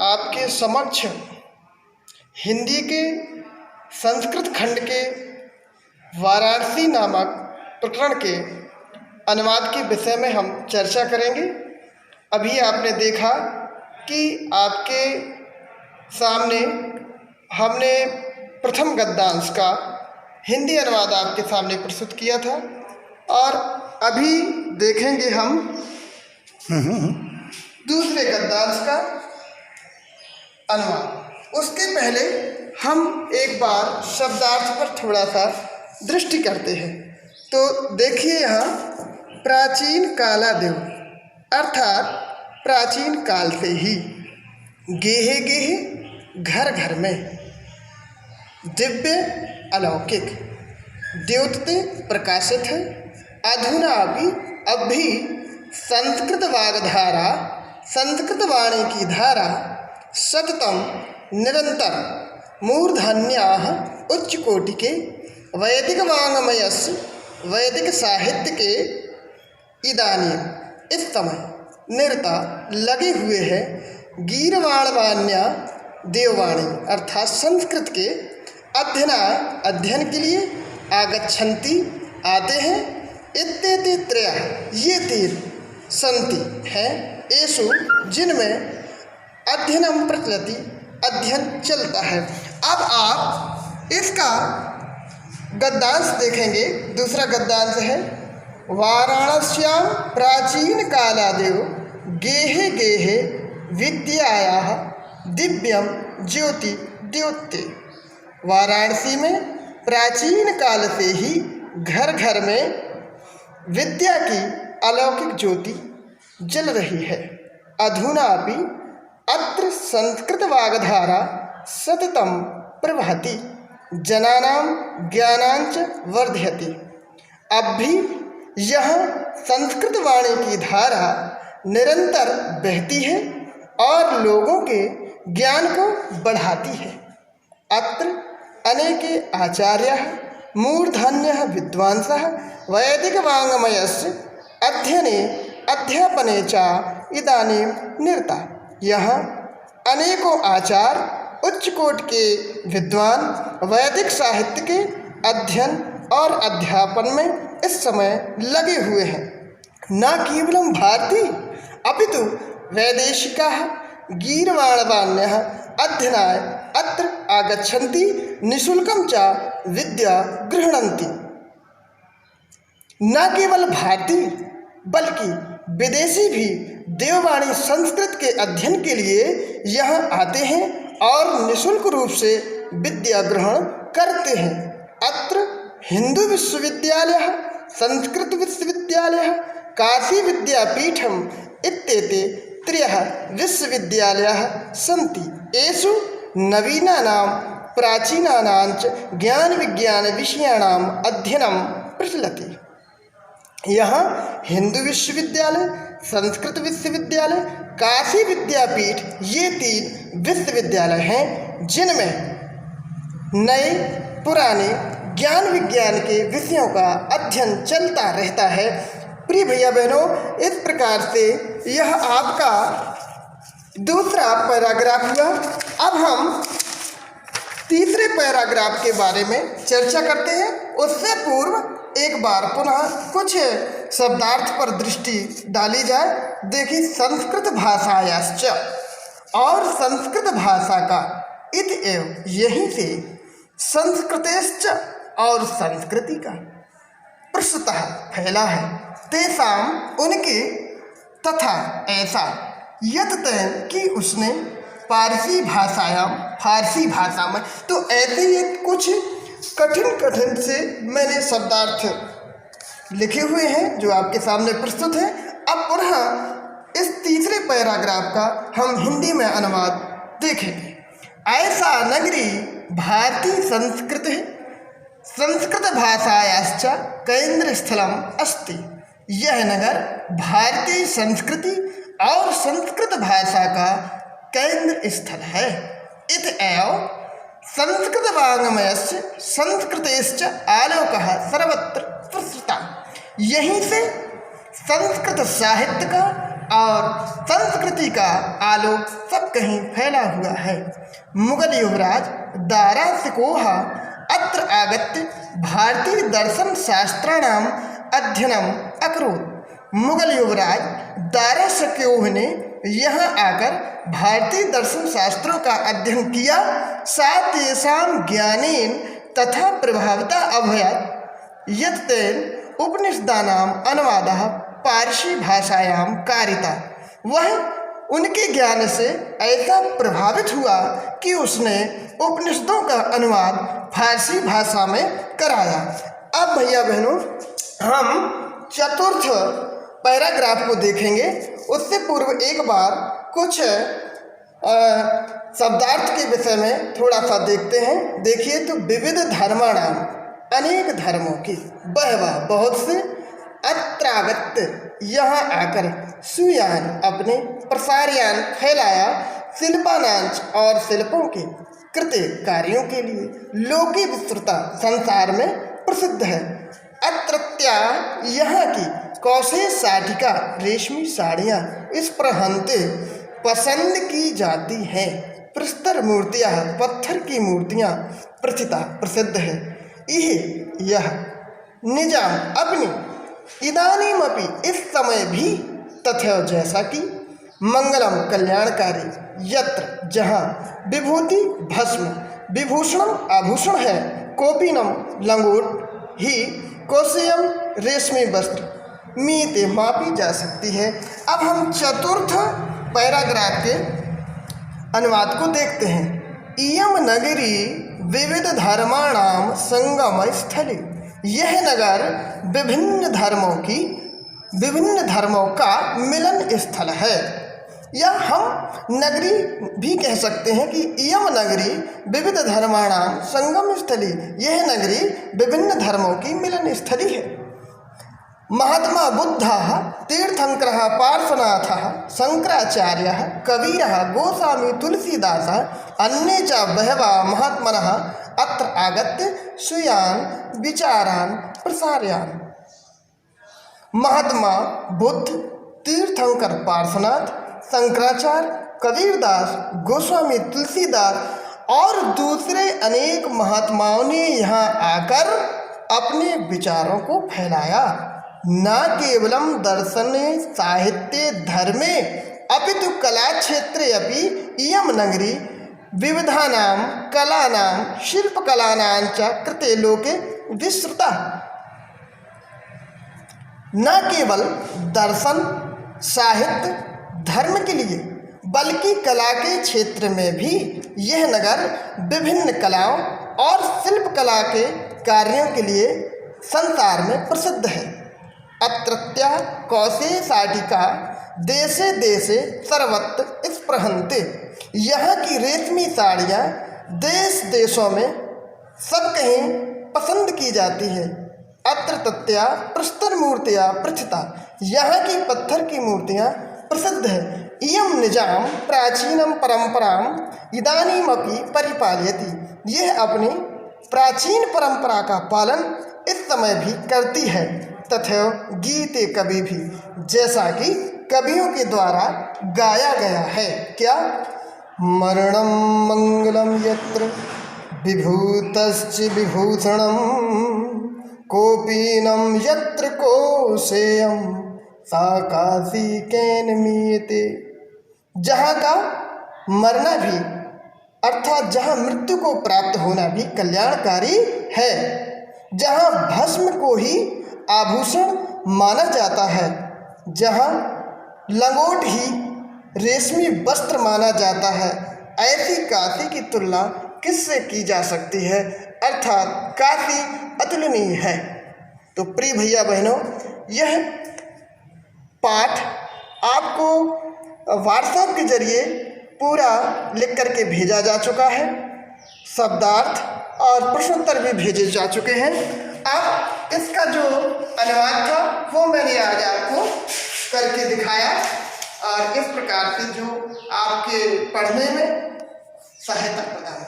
आपके समक्ष हिंदी के संस्कृत खंड के वाराणसी नामक प्रकरण के अनुवाद के विषय में हम चर्चा करेंगे। अभी आपने देखा कि आपके सामने हमने प्रथम गद्यांश का हिंदी अनुवाद आपके सामने प्रस्तुत किया था और अभी देखेंगे हम दूसरे गद्यांश का अनुवाद। उसके पहले हम एक बार शब्दार्थ पर थोड़ा सा दृष्टि करते हैं। तो देखिए यहाँ प्राचीन कालादेव अर्थात प्राचीन काल से ही, गेहे गेहे घर घर में, दिव्य अलौकिक, द्योतते प्रकाशित है, अधुना अब भी संस्कृत वागधारा, संस्कृत वाणी की धारा सततम निरंतर मूर्धन्याः उच्च कोटि के वैदिक वाङ्मयस्य वैदिक साहित्य के इदानीं इस समय निरता लगे हुए हैं गीर्वाणवाण्या देववाणी अर्थात संस्कृत के अध्ययन के लिए आगच्छन्ति आते हैं। इत्येते त्रयः ये तीन सन्ति हैं एषु जिनमें अध्ययनम प्रचलति अध्ययन चलता है। अब आप इसका गद्यांश देखेंगे। दूसरा गद्यांश है वाराणस्यां प्राचीन कालादेव गेहे गेहे विद्यायाः दिव्यम ज्योति द्योत्ते। वाराणसी में प्राचीन काल से ही घर घर में विद्या की अलौकिक ज्योति जल रही है। अधुना भी अत्र संस्कृत वागधारा सततम प्रवहति जनानां ज्ञानांच वर्धयति। अब भी यह संस्कृत वाणी की धारा निरंतर बहती है और लोगों के ज्ञान को बढ़ाती है। अत्र अनेके आचार्याः मूर्धन्यः विद्वांसः वैदिक वाङ्मयस्य अध्ययने अध्यापने च इदानीं निरता। यहाँ अनेकों आचार्य उच्च कोटि के विद्वान वैदिक साहित्य के अध्ययन और अध्यापन में इस समय लगे हुए हैं। न केवलं भारतीय अपितु वैदेशिकाः गीर्वाणवाण्यः अध्ययनाय अत्र आगच्छन्ति निःशुल्कं च विद्या गृह्णन्ति। न केवल भारतीय बल्कि विदेशी भी देववाणी संस्कृत के अध्ययन के लिए यहाँ आते हैं और निःशुल्क रूप से विद्या ग्रहण करते हैं। अत्र हिंदू विश्वविद्यालयः, संस्कृत विश्वविद्यालयः, काशी विद्यापीठम् इत्येते त्रयः विश्वविद्यालयाः सन्ति। येषु नवीनानां प्राचीनानां च ज्ञान विज्ञान विषयाणाम् अध्ययनं प्रचलति। यहाँ हिंदू विश्वविद्यालय, संस्कृत विश्वविद्यालय, काशी विद्यापीठ ये तीन विश्वविद्यालय हैं जिनमें नए पुराने ज्ञान विज्ञान के विषयों का अध्ययन चलता रहता है। प्रिय भैया बहनों, इस प्रकार से यह आपका दूसरा पैराग्राफ हुआ। अब हम तीसरे पैराग्राफ के बारे में चर्चा करते हैं। उससे पूर्व एक बार पुनः कुछ शब्दार्थ पर दृष्टि डाली जाए। देखिए, संस्कृत भाषायाश्च और संस्कृत भाषा का इत एव यहीं से संस्कृतेश्च और संस्कृति का प्रस्तुतः फैला है। तेसाम उनके तथा ऐसा यततैन कि उसने पारसी भाषायाम फारसी भाषा में। तो ऐसे ही कुछ कठिन से मैंने शब्दार्थ लिखे हुए हैं जो आपके सामने प्रस्तुत है। अब पुनः इस तीसरे पैराग्राफ का हम हिंदी में अनुवाद देखेंगे। ऐसा नगरी भारतीय संस्कृति संस्कृत भाषायाश्च केंद्र स्थलम अस्ति। यह नगर भारतीय संस्कृति और संस्कृत भाषा का केंद्र स्थल है। इत एव संस्कृत वाङ्मयस्य संस्कृतेश्च आलोकः सर्वत्र प्रसृता। यहीं से संस्कृत साहित्य का और संस्कृति का आलोक सब सब कहीं फैला हुआ है। मुगल युवराज दारा शिकोह अत्र आगत्य भारतीय दर्शन शास्त्राणाम अध्ययनम अकरोत्। मुगल युवराज दारा शिकोह ने यहाँ आकर भारतीय दर्शन शास्त्रों का अध्ययन किया। साथ येषां ज्ञानेन तथा प्रभावता अभवत् यत् तेन उपनिषदानाम अनुवादः पारसी भाषायां कारिता। वह उनके ज्ञान से ऐसा प्रभावित हुआ कि उसने उपनिषदों का अनुवाद फारसी भाषा में कराया। अब भैया बहनों हम चतुर्थ पैराग्राफ को देखेंगे। उससे पूर्व एक बार कुछ शब्दार्थ के विषय में थोड़ा सा देखते हैं। देखिए तो विविध धर्माणाम, अनेक धर्मों की, बहवा बहुत से, अत्रागत्य यहाँ आकर, सुयान अपने, प्रसारयान फैलाया, शिल्पानांच और शिल्पों के, कृत्य कार्यों के लिए, लोके विस्तृता संसार में प्रसिद्ध है। अत्रत्या यहाँ की कौशे साटिका रेशमी साड़ियाँ इस प्रहंते पसंद की जाती हैं। प्रस्तर मूर्तियाँ, पत्थर की मूर्तियाँ प्रथिता प्रसिद्ध है। यह निजाम अपनी इदानीमपि इस समय भी तथा जैसा कि मंगलम कल्याणकारी यत्र जहाँ विभूति भस्म विभूषणम आभूषण है, कोपिनम लंगोट ही, कोशेयम रेशमी वस्त्र मीते मापी जा सकती है। अब हम चतुर्थ पैराग्राफ के अनुवाद को देखते हैं। इयम नगरी विविध धर्माणाम संगम स्थली। यह नगर विभिन्न धर्मों का मिलन स्थल है। या हम नगरी भी कह सकते हैं कि इयम नगरी विविध धर्माणाम संगम स्थली। यह नगरी विभिन्न धर्मों की मिलन स्थली है। महात्मा बुद्धः तीर्थंकरः पार्श्वनाथः शंकराचार्यः कबीरः गोस्वामी तुलसीदासः अन्ये च बहवः महात्मनः अत्र आगत्य स्वीयान् विचारान् प्रसारयान्। महात्मा बुद्ध, तीर्थंकर पार्श्वनाथ, शंकराचार्य, कबीरदास, गोस्वामी तुलसीदास और दूसरे अनेक महात्माओं ने यहाँ आकर अपने विचारों को फैलाया। न केवलम दर्शने साहित्ये धर्मे अपितु कला क्षेत्रे अपि इयं नगरी विविधानां कलानां शिल्पकलानां च कृते लोके विस्तृता। न केवल दर्शन साहित्य धर्म के लिए बल्कि कला के क्षेत्र में भी यह नगर विभिन्न कलाओं और शिल्प कला के कार्यों के लिए संसार में प्रसिद्ध है। अत्रत्या कौशे साटिका देशे देशे सर्वत्र स्पृहन्ते। यहाँ की रेशमी साड़ियाँ देश देशों में सब कहीं पसंद की जाती है। अत्र तत्या प्रस्तर मूर्तियाँ प्रथिता। यहाँ की पत्थर की मूर्तियाँ प्रसिद्ध है। इयम निजाम प्राचीनम परंपराम इदानीमपि परिपालयति। यह अपनी प्राचीन परंपरा का पालन इस समय भी करती है। तथा गीते कवि भी, जैसा कि कवियों के द्वारा गाया गया है। क्या? मरणम मंगलम यत्र विभूतश्च विभूषणम कोपीनम यत्र कोशेयम सा काशी कैन मीयते। जहाँ का मरना भी अर्थात जहाँ मृत्यु को प्राप्त होना भी कल्याणकारी है, जहाँ भस्म को ही आभूषण माना जाता है, जहाँ लंगोट ही रेशमी वस्त्र माना जाता है, ऐसी काशी की तुलना किससे की जा सकती है? अर्थात काशी अतुलनीय है। तो प्रिय भैया बहनों, यह पाठ आपको व्हाट्सएप के जरिए पूरा लिख करके भेजा जा चुका है। शब्दार्थ और प्रश्नोत्तर भी भेजे जा चुके हैं। अब इसका जो अनुवाद था वो मैंने आज आपको करके दिखाया और इस प्रकार से जो आपके पढ़ने में सहायता प्रदान